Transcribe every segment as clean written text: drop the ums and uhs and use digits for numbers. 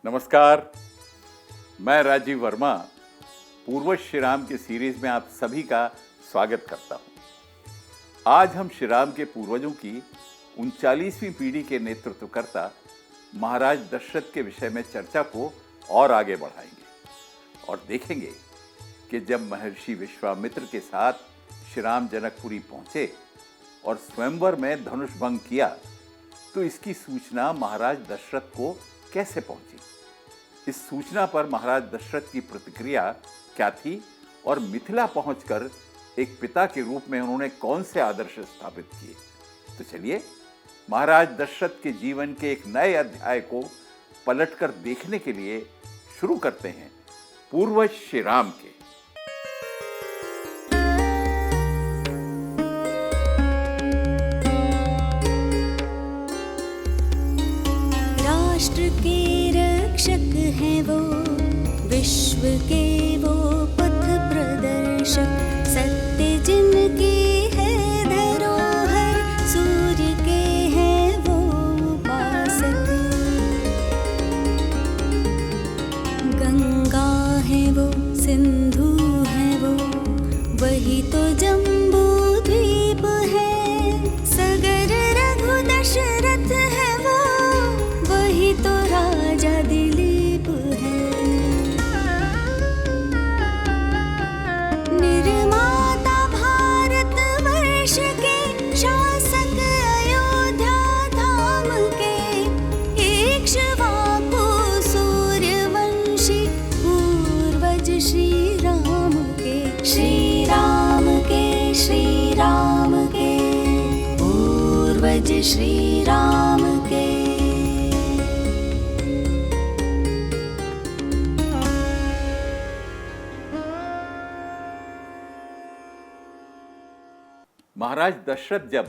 नमस्कार, मैं राजीव वर्मा पूर्वज श्री राम के सीरीज में आप सभी का स्वागत करता हूं। आज हम श्री राम के पूर्वजों की 39वीं पीढ़ी के नेतृत्वकर्ता महाराज दशरथ के विषय में चर्चा को और आगे बढ़ाएंगे और देखेंगे कि जब महर्षि विश्वामित्र के साथ श्री राम जनकपुरी पहुंचे और स्वयंवर में धनुष भंग किया तो इसकी सूचना महाराज दशरथ को कैसे पहुंची। इस सूचना पर महाराज दशरथ की प्रतिक्रिया क्या थी और मिथिला पहुंचकर एक पिता के रूप में उन्होंने कौन से आदर्श स्थापित किए। तो चलिए महाराज दशरथ के जीवन के एक नए अध्याय को पलटकर देखने के लिए शुरू करते हैं पूर्वज श्री राम के। राष्ट्र के रक्षक हैं वो, विश्व के वो पथ प्रदर्शक, सत्य जिनके है धरोहर, सूर्य के हैं वो उपासक। गंगा है वो, सिंधु है वो, वही तो जम्बू द्वीप है। सगर रघु दशरथ है वो, वही तो राजा दिलीप है। निर्माता भारत वर्ष के, शासक अयोध्या धाम के, इक्ष्वाकु सूर्यवंशी, पूर्वज श्री राम के। श्री राम के, श्री राम के, पूर्वज श्री राम के। महाराज दशरथ जब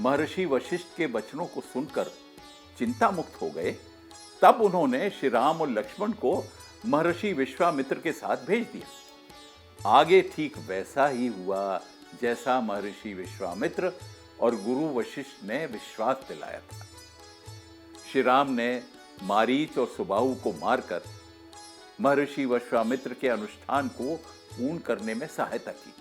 महर्षि वशिष्ठ के वचनों को सुनकर चिंता मुक्त हो गए तब उन्होंने श्री राम और लक्ष्मण को महर्षि विश्वामित्र के साथ भेज दिया। आगे ठीक वैसा ही हुआ जैसा महर्षि विश्वामित्र और गुरु वशिष्ठ ने विश्वास दिलाया था। श्री राम ने मारीच और सुबाहु को मारकर महर्षि विश्वामित्र के अनुष्ठान को पूर्ण करने में सहायता की।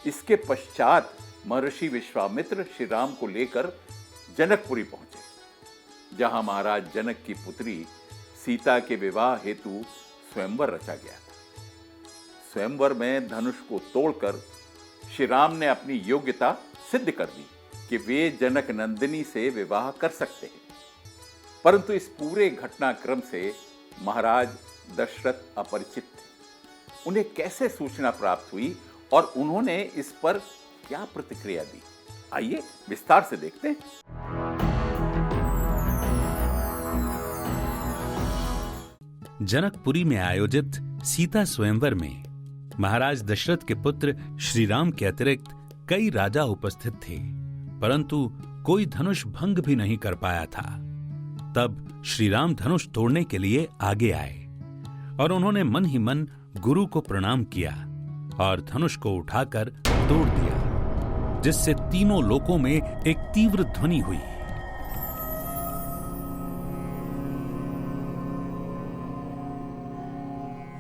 इसके पश्चात महर्षि विश्वामित्र श्री राम को लेकर जनकपुरी पहुंचे, जहां महाराज जनक की पुत्री सीता के विवाह हेतु स्वयंवर रचा गया था। स्वयंवर में धनुष को तोड़कर श्री राम ने अपनी योग्यता सिद्ध कर दी कि वे जनक नंदिनी से विवाह कर सकते हैं। परंतु इस पूरे घटनाक्रम से महाराज दशरथ अपरिचित थे। उन्हें कैसे सूचना प्राप्त हुई और उन्होंने इस पर क्या प्रतिक्रिया दी, आइए विस्तार से देखते हैं। जनकपुरी में आयोजित सीता स्वयंवर में महाराज दशरथ के पुत्र श्री राम के अतिरिक्त कई राजा उपस्थित थे, परंतु कोई धनुष भंग भी नहीं कर पाया था। तब श्री राम धनुष तोड़ने के लिए आगे आए और उन्होंने मन ही मन गुरु को प्रणाम किया और धनुष को उठाकर तोड़ दिया, जिससे तीनों लोकों में एक तीव्र ध्वनि हुई।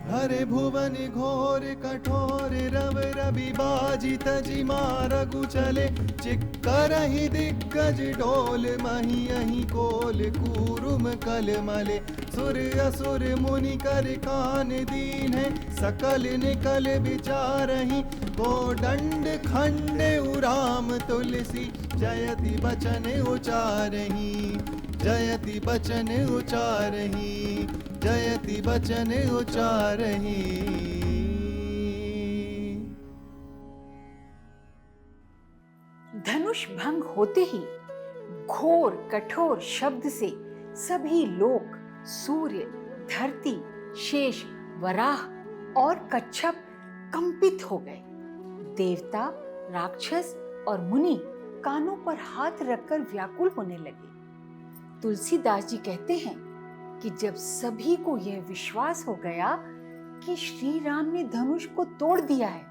हरे भुवन घोर कठोर रव रवि बाजी तजी मारगु चले, चिक्करहि दिग्गज डोल मही अहि कोल, कूरुम कल मले, सुर असुर मुनि कर कान दीन है, सकल निकल विचारहि, को दंड खंड उराम तुलसी, जयति बचन उचारहि, जयति बचन उचारहि, जयति बचन उचारहि। धनुष भंग होते ही घोर कठोर शब्द से सभी लोक, सूर्य, धरती, शेष, वराह और कच्छप कंपित हो गए। देवता, राक्षस और मुनि कानों पर हाथ रखकर व्याकुल होने लगे। तुलसीदास जी कहते हैं कि जब सभी को यह विश्वास हो गया कि श्री राम ने धनुष को तोड़ दिया है,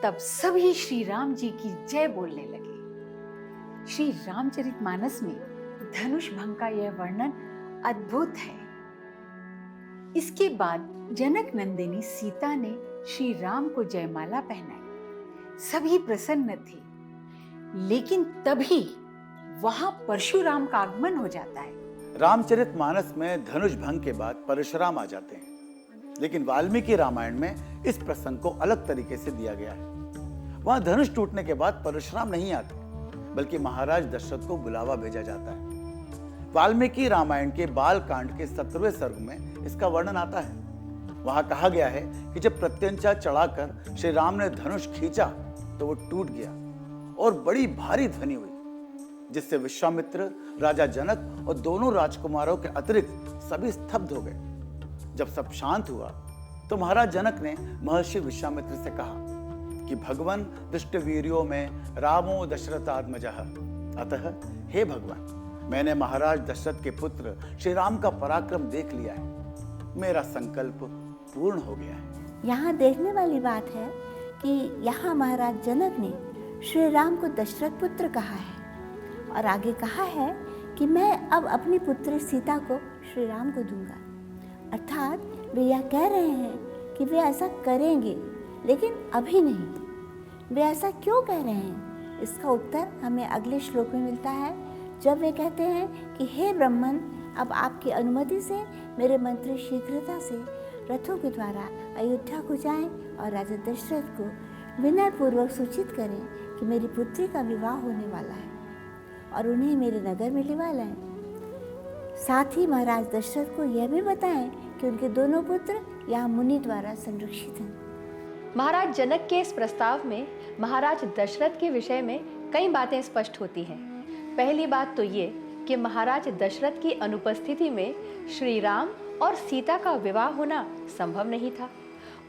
तब सभी श्री राम जी की जय बोलने लगे। श्री रामचरितमानस में धनुष भंग का यह वर्णन अद्भुत है। इसके बाद जनक नंदिनी सीता ने श्री राम को जयमाला पहनाई। सभी प्रसन्न थे, लेकिन तभी वहां परशुराम का आगमन हो जाता है। रामचरितमानस में धनुष भंग के बाद परशुराम आ जाते हैं, लेकिन वाल्मीकि रामायण में इस प्रसंग को अलग तरीके से दिया गया है। वहां धनुष टूटने के बाद परशुराम नहीं आते, बल्कि महाराज दशरथ को बुलावा भेजा जाता है। वाल्मीकि रामायण के बाल कांड के 17वें सर्ग में इसका वर्णन आता है। वहां कहा गया है कि जब प्रत्यंचा चढ़ाकर श्री राम ने धनुष खींचा तो वो टूट गया और बड़ी भारी ध्वनि हुई, जिससे विश्वामित्र, राजा जनक और दोनों राजकुमारों के अतिरिक्त सभी स्तब्ध हो गए। जब सब शांत हुआ तो महाराज जनक ने महर्षि विश्वामित्र से कहा कि भगवान दृष्टवीर्यो में रामो दशरथात्मजः, अतः हे भगवान, मैंने महाराज दशरथ के पुत्र श्री राम का पराक्रम देख लिया है। मेरा संकल्प पूर्ण हो गया है। यहाँ देखने वाली बात है कि यहाँ महाराज जनक ने श्री राम को दशरथ पुत्र कहा है और आगे कहा है कि मैं अब अपनी पुत्री सीता को श्री राम को दूंगा। अर्थात वे यह कह रहे हैं कि वे ऐसा करेंगे, लेकिन अभी नहीं। वे ऐसा क्यों कह रहे हैं, इसका उत्तर हमें अगले श्लोक में मिलता है, जब वे कहते हैं कि हे ब्रह्मन, अब आपकी अनुमति से मेरे मंत्री शीघ्रता से रथों के द्वारा अयोध्या को जाएं और राजा दशरथ को विनय पूर्वक सूचित करें कि मेरी पुत्री का विवाह होने वाला है और उन्हें मेरे नगर में लिवा लाएं। साथ ही महाराज दशरथ को यह भी बताएं कि उनके दोनों पुत्र यहाँ मुनि द्वारा संरक्षित हैं। महाराज जनक के इस प्रस्ताव में महाराज दशरथ के विषय में कई बातें स्पष्ट होती हैं। पहली बात तो ये कि महाराज दशरथ की अनुपस्थिति में श्री राम और सीता का विवाह होना संभव नहीं था,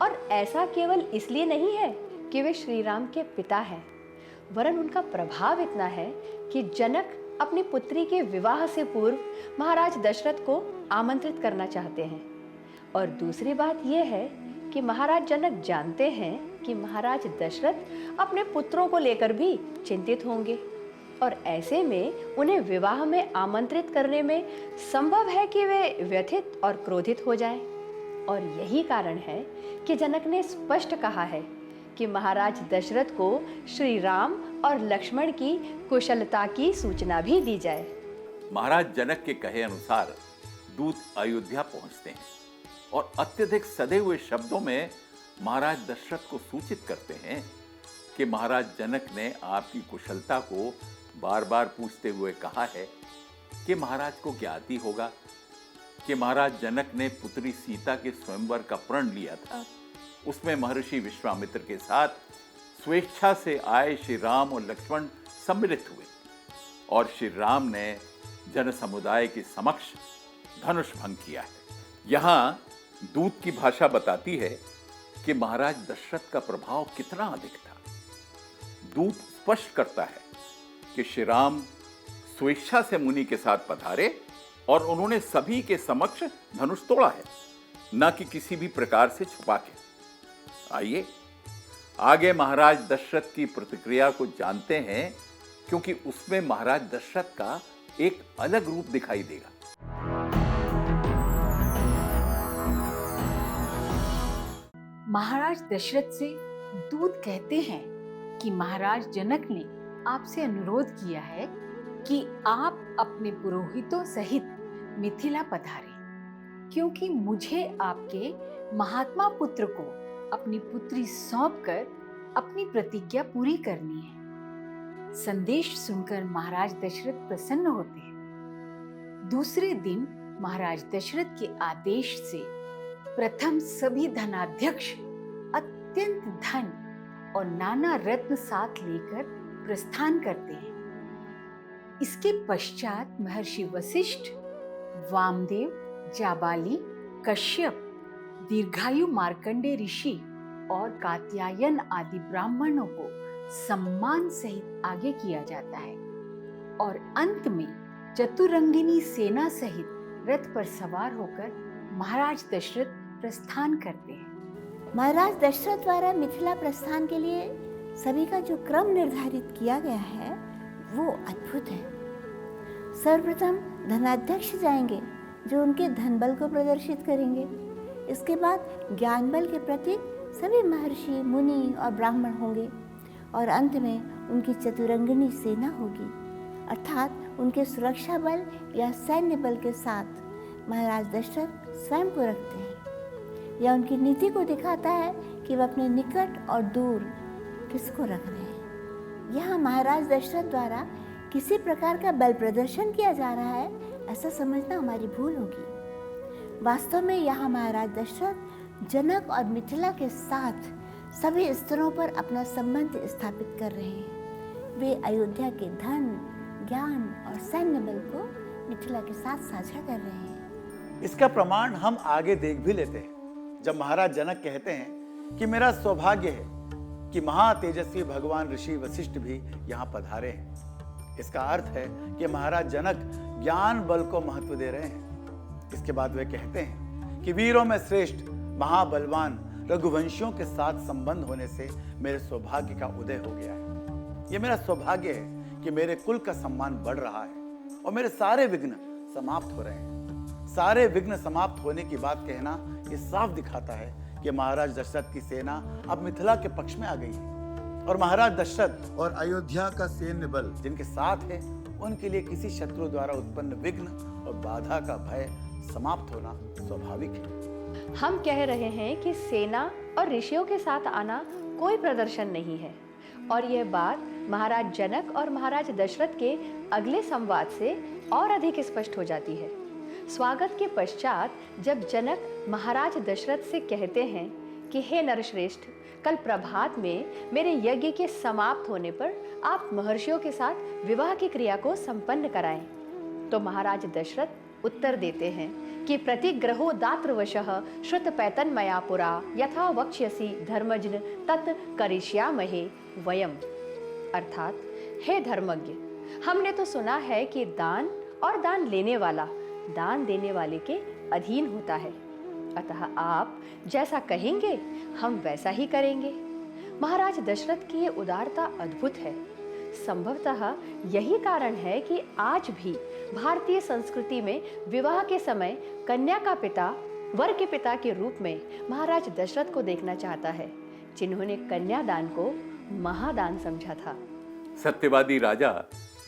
और ऐसा केवल इसलिए नहीं है कि वे श्री राम के पिता हैं, वरन उनका प्रभाव इतना है कि जनक अपनी पुत्री के विवाह से पूर्व महाराज दशरथ को आमंत्रित करना चाहते हैं। और दूसरी बात यह है कि महाराज जनक जानते हैं कि महाराज दशरथ अपने पुत्रों को लेकर भी चिंतित होंगे, और ऐसे में उन्हें विवाह में आमंत्रित करने में संभव है कि वे व्यथित और क्रोधित हो जाएं। और यही कारण है कि जनक ने स्पष्ट कहा है कि महाराज दशरथ को श्री राम और लक्ष्मण की कुशलता की सूचना भी दी जाए। महाराज जनक के कहे अनुसार दूत अयोध्या पहुंचते हैं और अत्यधिक सधे हुए शब्दों में महाराज दशरथ को सूचित करते हैं कि महाराज जनक ने आपकी कुशलता को बार बार पूछते हुए कहा है कि महाराज को ज्ञात ही होगा कि महाराज जनक ने पुत्री सीता के स्वयंवर का प्रण लिया था। उसमें महर्षि विश्वामित्र के साथ स्वेच्छा से आए श्री राम और लक्ष्मण सम्मिलित हुए और श्री राम ने जन समुदाय के समक्ष धनुष भंग किया है। यहाँ दूत की भाषा बताती है कि महाराज दशरथ का प्रभाव कितना अधिक था। दूत स्पष्ट करता है कि श्री राम स्वेच्छा से मुनि के साथ पधारे और उन्होंने सभी के समक्ष धनुष तोड़ा है, न कि किसी भी प्रकार से छुपा के। आइए आगे महाराज दशरथ की प्रतिक्रिया को जानते हैं, क्योंकि उसमें महाराज दशरथ का एक अलग रूप दिखाई देगा। महाराज दशरथ से दूत कहते हैं कि महाराज जनक ने आपसे अनुरोध किया है कि आप अपने पुरोहितों सहित मिथिला पधारें, क्योंकि मुझे आपके महात्मा पुत्र को अपनी पुत्री सौंपकर अपनी प्रतिज्ञा पूरी करनी है। संदेश सुनकर महाराज दशरथ प्रसन्न होते हैं। दूसरे दिन महाराज दशरथ के आदेश से प्रथम सभी धनाध्यक्ष अत्यंत धन और नाना रत्न साथ लेकर प्रस्थान करते हैं। इसके पश्चात महर्षि वशिष्ठ, वामदेव, जाबाली, कश्यप, दीर्घायु मार्कंडे ऋषि और कात्यायन आदि ब्राह्मणों को सम्मान सहित आगे किया जाता है, और अंत में चतुरंगिनी सेना सहित रथ पर सवार होकर महाराज दशरथ प्रस्थान करते हैं। महाराज दशरथ द्वारा मिथिला प्रस्थान के लिए सभी का जो क्रम निर्धारित किया गया है वो अद्भुत है। सर्वप्रथम धनाध्यक्ष जाएंगे जो उनके धन बल को प्रदर्शित करेंगे। इसके बाद ज्ञान बल के प्रतीक सभी महर्षि, मुनि और ब्राह्मण होंगे और अंत में उनकी चतुरंगिनी सेना होगी, अर्थात उनके सुरक्षा बल या सैन्य बल के साथ महाराज दशरथ स्वयं को रखते हैं। यह उनकी नीति को दिखाता है कि वह अपने निकट और दूर किसको रख रहे हैं। यहाँ महाराज दशरथ द्वारा किसी प्रकार का बल प्रदर्शन किया जा रहा है, ऐसा समझना हमारी भूल होगी। वास्तव में यहाँ महाराज दशरथ जनक और मिथिला के साथ सभी स्तरों पर अपना संबंध स्थापित कर रहे हैं। वे अयोध्या के धन, ज्ञान और सैन्य बल को मिथिला के साथ साझा कर रहे हैं। इसका प्रमाण हम आगे देख भी लेते हैं, जब महाराज जनक कहते हैं कि मेरा सौभाग्य है कि महातेजस्वी भगवान ऋषि वशिष्ठ भी यहाँ पधारे हैं। इसका अर्थ है कि महाराज जनक ज्ञान बल को महत्व दे रहे हैं। इसके बाद वे कहते हैं कि वीरों में श्रेष्ठ महाबलवान रघुवंशियों के साथ संबंध होने से मेरे सौभाग्य का उदय हो गया है। ये मेरा सौभाग्य है कि मेरे कुल का सम्मान बढ़ रहा है और मेरे सारे विघ्न समाप्त हो रहे हैं। सारे विघ्न समाप्त होने की बात कहना ये साफ दिखाता है कि महाराज दशरथ की सेना अब मिथिला के पक्ष में आ गई है और महाराज दशरथ और अयोध्या का सैन्य बल जिनके साथ है, उनके लिए किसी शत्रु द्वारा उत्पन्न विघ्न और बाधा का भय समाप्त होना स्वाभाविक है। हम कह रहे हैं कि सेना और ऋषियों के साथ आना कोई प्रदर्शन नहीं है, और यह बात महाराज जनक और महाराज दशरथ के अगले संवाद से और अधिक स्पष्ट हो जाती है। स्वागत के पश्चात जब जनक महाराज दशरथ से कहते हैं कि हे नरश्रेष्ठ, कल प्रभात में मेरे यज्ञ के समाप्त होने पर आप महर्षियों के साथ विवाह की क्रिया को संपन्न कराएं, तो महाराज दशरथ उत्तर देते हैं कि प्रतिग्रहो दात्रवशः श्रुत पैतन मया पुरा यथा वक्ष्यसि धर्मज्ञ तत् करिष्यामहे वयम। अर्थात, हे धर्मज्ञ, हमने तो सुना है कि दान और दान लेने वाला दान देने वाले के अधीन होता है, अतः आप जैसा कहेंगे हम वैसा ही करेंगे। महाराज दशरथ की ये उदारता अद्भुत है। संभवतः यही कारण है कि आज भी भारतीय संस्कृति में विवाह के समय कन्या का पिता वर के पिता के रूप में महाराज दशरथ को देखना चाहता है, जिन्होंने कन्यादान को महादान समझा था। सत्यवादी राजा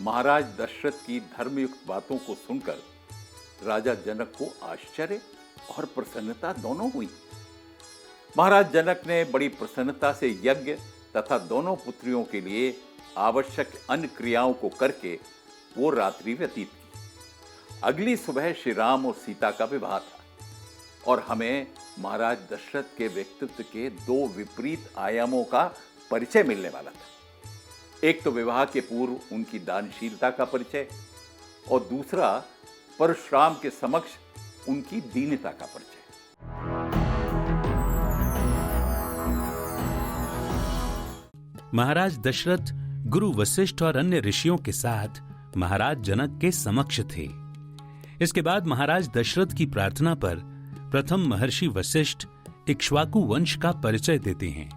महाराज दशरथ की धर्मयुक्त बातों को सुनकर राजा जनक को आश्चर्य और प्रसन्नता दोनों हुई। महाराज जनक ने बड़ी प्रसन्नता से यज्ञ तथा दोनों पुत्रियों के लिए आवश्यक अन्य क्रियाओं को करके वो रात्रि व्यतीत की। अगली सुबह श्री राम और सीता का विवाह था और हमें महाराज दशरथ के व्यक्तित्व के दो विपरीत आयामों का परिचय मिलने वाला था। एक तो विवाह के पूर्व उनकी दानशीलता का परिचय और दूसरा परशुराम के समक्ष उनकी दीनता का परिचय। महाराज दशरथ गुरु वशिष्ठ और अन्य ऋषियों के साथ महाराज जनक के समक्ष थे। इसके बाद महाराज दशरथ की प्रार्थना पर प्रथम महर्षि वशिष्ठ इक्ष्वाकु वंश का परिचय देते हैं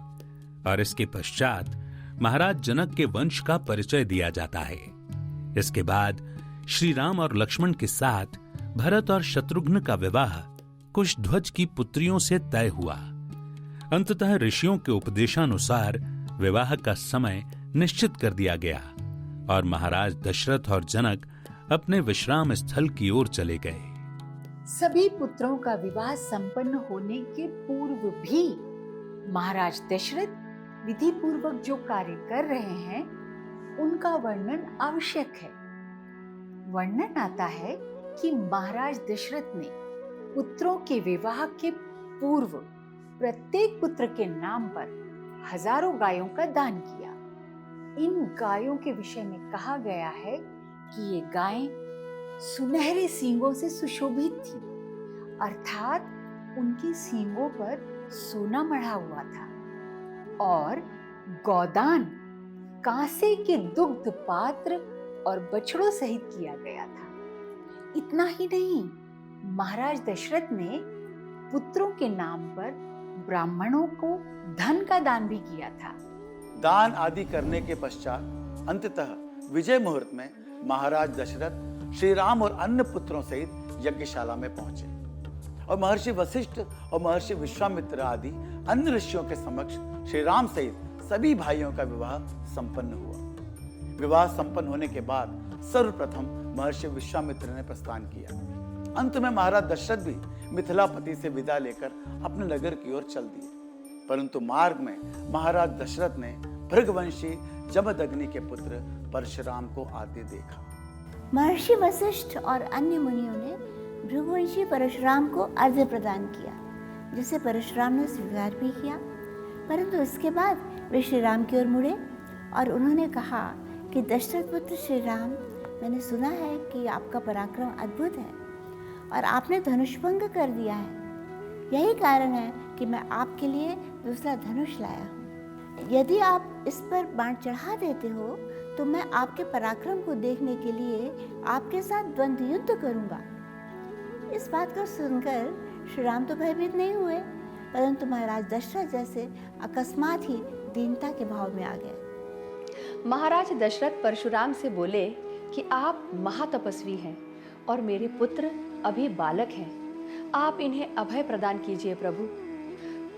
और इसके पश्चात महाराज जनक के वंश का परिचय दिया जाता है। इसके बाद श्री राम और लक्ष्मण के साथ भरत और शत्रुघ्न का विवाह कुशध्वज की पुत्रियों से तय हुआ। अंततः ऋषियों के उपदेशानुसार विवाह का समय निश्चित कर दिया गया और महाराज दशरथ और जनक अपने विश्राम स्थल की ओर चले गए। सभी पुत्रों का विवाह संपन्न होने के पूर्व भी महाराज दशरथ विधि पूर्वक जो कार्य कर रहे हैं उनका वर्णन आवश्यक है। वर्णन आता है कि महाराज दशरथ ने पुत्रों के विवाह के पूर्व प्रत्येक पुत्र के नाम पर हजारों गायों का दान किया। इन गायों के विषय में कहा गया है कि ये गायें सुनहरे सींगों से सुशोभित थी, अर्थात उनकी सींगों पर सोना मढ़ा हुआ था, और गौदान कांसे के दुग्ध पात्र और बछड़ों सहित किया गया था। इतना ही नहीं, महाराज दशरथ ने पुत्रों के नाम पर ब्राह्मणों को धन का दान भी किया था। दान आदि करने के पश्चात अंततः विजय मुहूर्त में महाराज दशरथ श्री राम और अन्य पुत्रों सहित यज्ञशाला में पहुंचे। और महर्षि वशिष्ठ और महर्षि विश्वामित्र आदि अन्य ऋषियों के समक्ष श्री राम सहित सभी भाइयों का विवाह संपन्न हुआ। विवाह संपन्न होने के बाद सर्वप्रथम महर्षि विश्वामित्र ने प्रस्थान किया। अंत में महाराज दशरथ भी मिथिलापति से विदा लेकर अपने नगर की ओर चल दिए, परंतु मार्ग में महाराज दशरथ ने भृगवंशी जमदग्नि के पुत्र परशुराम को आते देखा। महर्षि वशिष्ठ और अन्य मुनियों ने भृगुवंशी परशुराम को अर्घ्य प्रदान किया, जिसे परशुराम ने स्वीकार भी किया। परंतु इसके बाद वे श्री राम की ओर मुड़े और उन्होंने कहा कि दशरथ पुत्र श्री राम, मैंने सुना है कि आपका पराक्रम अद्भुत है और आपने धनुष भंग कर दिया है। यही कारण है कि मैं आपके लिए दूसरा धनुष लाया हूँ। यदि आप इस पर बाण चढ़ा देते हो तो मैं आपके पराक्रम को देखने के लिए आपके साथ द्वंद्व युद्ध करूंगा। इस बात को सुनकर श्री राम तो भयभीत नहीं हुए, परंतु महाराज दशरथ जैसे अकस्मात ही दीनता के भाव में आ गए। महाराज दशरथ परशुराम से बोले कि आप महातपस्वी हैं और मेरे पुत्र अभी बालक हैं। आप इन्हें अभय प्रदान कीजिए प्रभु।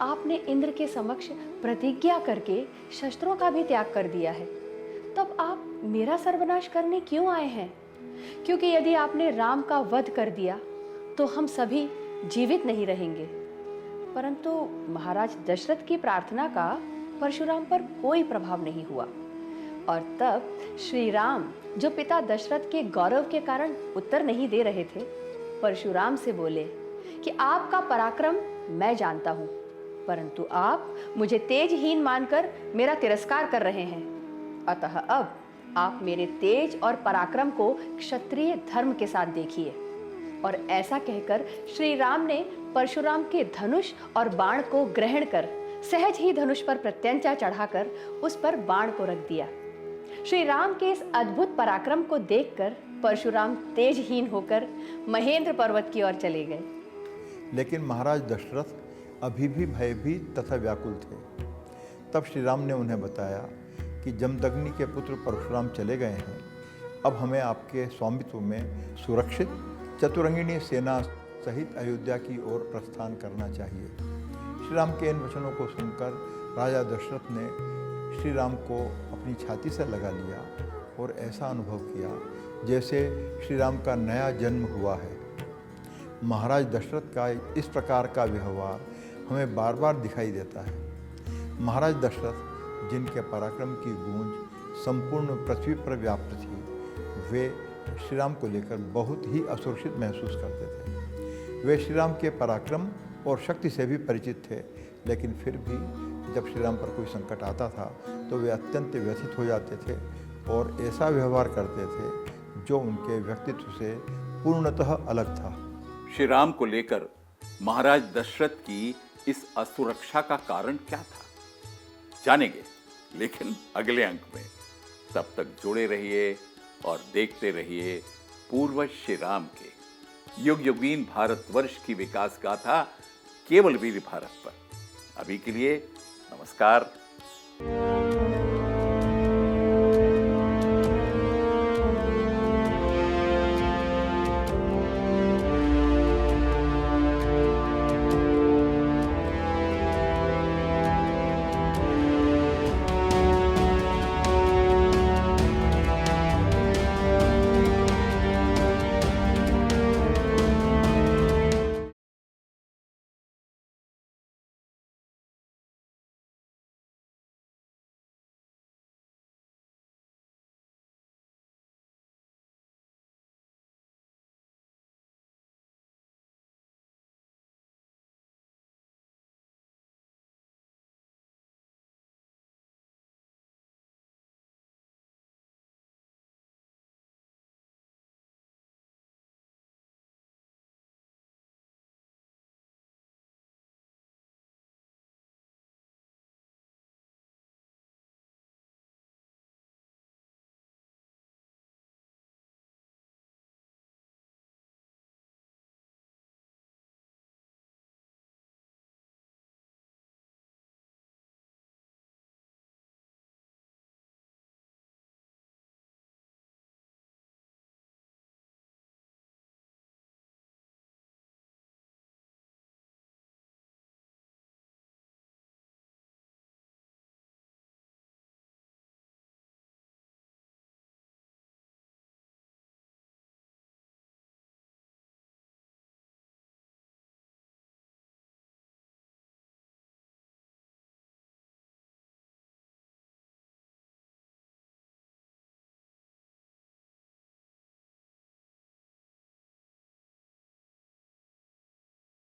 आपने इंद्र के समक्ष प्रतिज्ञा करके शस्त्रों का भी त्याग कर दिया है, तब आप मेरा सर्वनाश करने क्यों आए हैं? क्योंकि यदि आपने राम का वध कर दिया तो हम सभी जीवित नहीं रहेंगे। परंतु महाराज दशरथ की प्रार्थना का परशुराम पर कोई प्रभाव नहीं हुआ और तब श्री राम, जो पिता दशरथ के गौरव के कारण उत्तर नहीं दे रहे थे, परशुराम से बोले कि आपका पराक्रम मैं जानता हूँ, परंतु आप मुझे तेजहीन मानकर मेरा तिरस्कार कर रहे हैं। अतः अब आप मेरे तेज और पराक्रम को क्षत्रिय धर्म के साथ देखिए। और ऐसा कहकर श्री राम ने परशुराम के धनुष और बाण को ग्रहण कर सहज ही धनुष पर प्रत्यंचा चढ़ाकर उस पर बाण को रख दिया। श्री राम के इस अद्भुत पराक्रम को देखकर परशुराम तेजहीन होकर महेंद्र पर्वत की ओर चले गए। लेकिन महाराज दशरथ अभी भी भयभीत तथा व्याकुल थे। तब श्री राम ने उन्हें बताया कि जमदग्नि के पुत्र परशुराम चले गए हैं। अब हमें आपके स्वामित्व में सुरक्षित चतुरंगिणी सेना सहित अयोध्या की ओर प्रस्थान करना चाहिए। श्री राम के इन वचनों को सुनकर राजा दशरथ ने श्री राम को अपनी छाती से लगा लिया और ऐसा अनुभव किया जैसे श्री राम का नया जन्म हुआ है। महाराज दशरथ का इस प्रकार का व्यवहार हमें बार बार दिखाई देता है। महाराज दशरथ, जिनके पराक्रम की गूंज संपूर्ण पृथ्वी पर व्याप्त थी, वे श्री राम को लेकर बहुत ही असुरक्षित महसूस करते थे। वे श्री राम के पराक्रम और शक्ति से भी परिचित थे, लेकिन फिर भी जब श्री राम पर कोई संकट आता था तो वे अत्यंत व्यथित हो जाते थे और ऐसा व्यवहार करते थे जो उनके व्यक्तित्व से पूर्णतः अलग था। श्री राम को लेकर महाराज दशरथ की इस असुरक्षा का कारण क्या था, जानेंगे लेकिन अगले अंक में। तब तक जुड़े रहिए और देखते रहिए पूर्वज श्री राम के युग युगीन भारतवर्ष की विकास गाथा केवल वीर भारत पर। अभी के लिए नमस्कार।